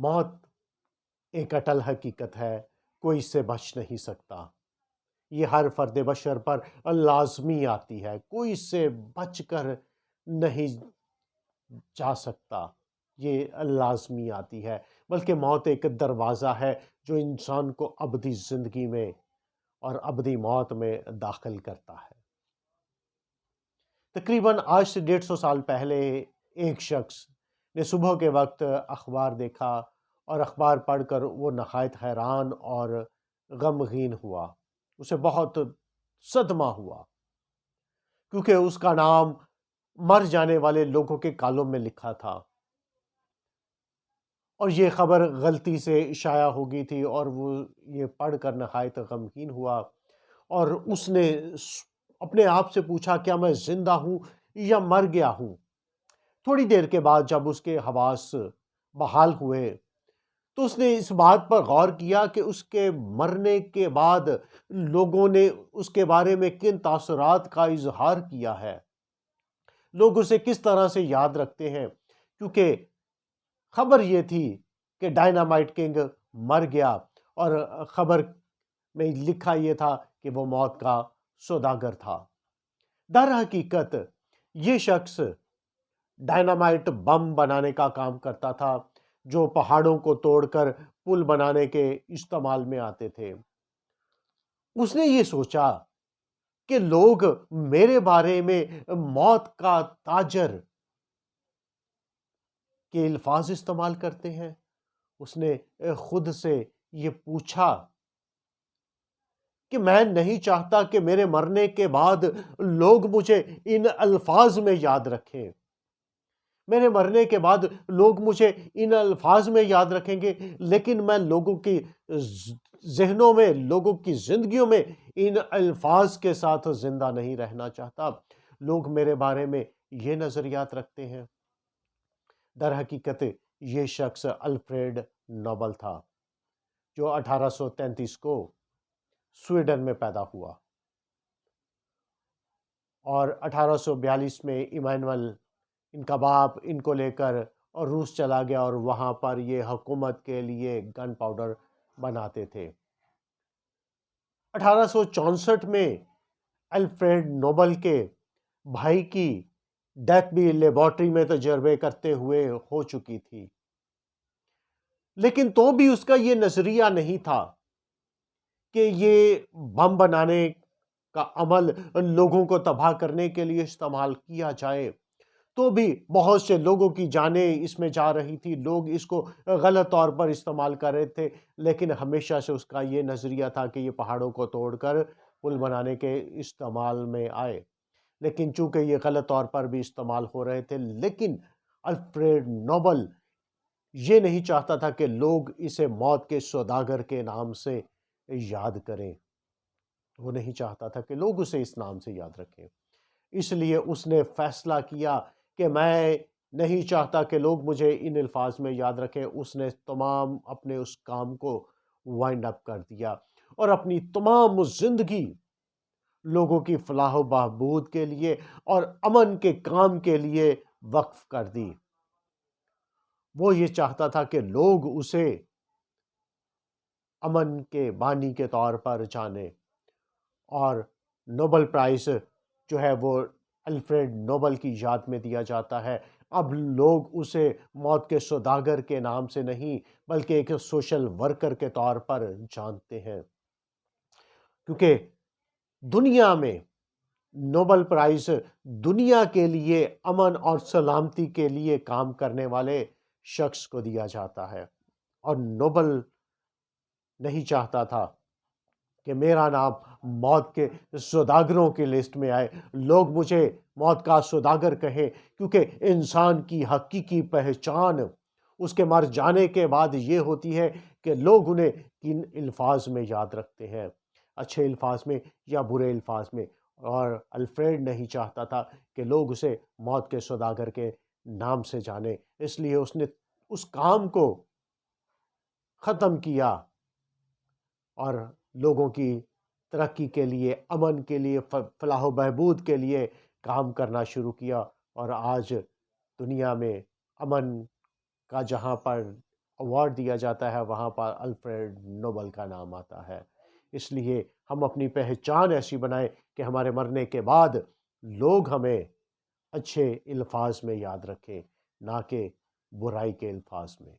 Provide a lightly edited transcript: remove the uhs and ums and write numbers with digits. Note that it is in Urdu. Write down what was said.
موت ایک اٹل حقیقت ہے، کوئی اس سے بچ نہیں سکتا۔ یہ ہر فرد بشر پر لازمی آتی ہے، کوئی اس سے بچ کر نہیں جا سکتا، یہ لازمی آتی ہے۔ بلکہ موت ایک دروازہ ہے جو انسان کو ابدی زندگی میں اور ابدی موت میں داخل کرتا ہے۔ تقریباً آج سے 150 سال پہلے ایک شخص نے صبح کے وقت اخبار دیکھا اور اخبار پڑھ کر وہ نہایت حیران اور غمگین ہوا۔ اسے بہت صدمہ ہوا کیونکہ اس کا نام مر جانے والے لوگوں کے کالم میں لکھا تھا، اور یہ خبر غلطی سے شائع ہو گئی تھی، اور وہ یہ پڑھ کر نہایت غمگین ہوا، اور اس نے اپنے آپ سے پوچھا کیا میں زندہ ہوں یا مر گیا ہوں؟ تھوڑی دیر کے بعد جب اس کے حواس بحال ہوئے تو اس نے اس بات پر غور کیا کہ اس کے مرنے کے بعد لوگوں نے اس کے بارے میں کن تاثرات کا اظہار کیا ہے، لوگ اسے کس طرح سے یاد رکھتے ہیں، کیونکہ خبر یہ تھی کہ ڈائنامائٹ کنگ مر گیا، اور خبر میں لکھا یہ تھا کہ وہ موت کا سوداگر تھا۔ در حقیقت یہ شخص ڈائنامائٹ بم بنانے کا کام کرتا تھا جو پہاڑوں کو توڑ کر پل بنانے کے استعمال میں آتے تھے۔ اس نے یہ سوچا کہ لوگ میرے بارے میں موت کا تاجر کے الفاظ استعمال کرتے ہیں۔ اس نے خود سے یہ پوچھا کہ میں نہیں چاہتا کہ میرے مرنے کے بعد لوگ مجھے ان الفاظ میں یاد رکھیں۔ میرے مرنے کے بعد لوگ مجھے ان الفاظ میں یاد رکھیں گے، لیکن میں لوگوں کی ذہنوں میں، لوگوں کی زندگیوں میں ان الفاظ کے ساتھ زندہ نہیں رہنا چاہتا۔ لوگ میرے بارے میں یہ نظریات رکھتے ہیں۔ در حقیقت یہ شخص الفریڈ نوبل تھا جو 1833 کو سویڈن میں پیدا ہوا، اور 1842 میں ایمانوئل ان کا باپ ان کو لے کر اور روس چلا گیا، اور وہاں پر یہ حکومت کے لیے گن پاؤڈر بناتے تھے۔ 1864 میں الفریڈ نوبل کے بھائی کی ڈیتھ بھی لیبارٹری میں تجربے کرتے ہوئے ہو چکی تھی، لیکن تو بھی اس کا یہ نظریہ نہیں تھا کہ یہ بم بنانے کا عمل لوگوں کو تباہ کرنے کے لیے استعمال کیا جائے۔ تو بھی بہت سے لوگوں کی جانیں اس میں جا رہی تھی، لوگ اس کو غلط طور پر استعمال کر رہے تھے، لیکن ہمیشہ سے اس کا یہ نظریہ تھا کہ یہ پہاڑوں کو توڑ کر پل بنانے کے استعمال میں آئے۔ لیکن چونکہ یہ غلط طور پر بھی استعمال ہو رہے تھے، لیکن الفریڈ نوبل یہ نہیں چاہتا تھا کہ لوگ اسے موت کے سوداگر کے نام سے یاد کریں۔ وہ نہیں چاہتا تھا کہ لوگ اسے اس نام سے یاد رکھیں۔ اس لیے اس نے فیصلہ کیا کہ میں نہیں چاہتا کہ لوگ مجھے ان الفاظ میں یاد رکھیں۔ اس نے تمام اپنے اس کام کو وائنڈ اپ کر دیا اور اپنی تمام زندگی لوگوں کی فلاح و بہبود کے لیے اور امن کے کام کے لیے وقف کر دی۔ وہ یہ چاہتا تھا کہ لوگ اسے امن کے بانی کے طور پر جانیں، اور نوبل پرائز جو ہے وہ الفریڈ نوبل کی یاد میں دیا جاتا ہے۔ اب لوگ اسے موت کے سوداگر کے نام سے نہیں بلکہ ایک سوشل ورکر کے طور پر جانتے ہیں، کیونکہ دنیا میں نوبل پرائز دنیا کے لیے امن اور سلامتی کے لیے کام کرنے والے شخص کو دیا جاتا ہے، اور نوبل نہیں چاہتا تھا کہ میرا نام موت کے سوداگروں کی لسٹ میں آئے، لوگ مجھے موت کا سوداگر کہیں، کیونکہ انسان کی حقیقی پہچان اس کے مر جانے کے بعد یہ ہوتی ہے کہ لوگ انہیں کن الفاظ میں یاد رکھتے ہیں، اچھے الفاظ میں یا برے الفاظ میں۔ اور الفریڈ نہیں چاہتا تھا کہ لوگ اسے موت کے سوداگر کے نام سے جانیں، اس لیے اس نے اس کام کو ختم کیا اور لوگوں کی ترقی کے لیے، امن کے لیے، فلاح و بہبود کے لیے کام کرنا شروع کیا، اور آج دنیا میں امن کا جہاں پر ایوارڈ دیا جاتا ہے وہاں پر الفریڈ نوبل کا نام آتا ہے۔ اس لیے ہم اپنی پہچان ایسی بنائیں کہ ہمارے مرنے کے بعد لوگ ہمیں اچھے الفاظ میں یاد رکھیں، نہ کہ برائی کے الفاظ میں۔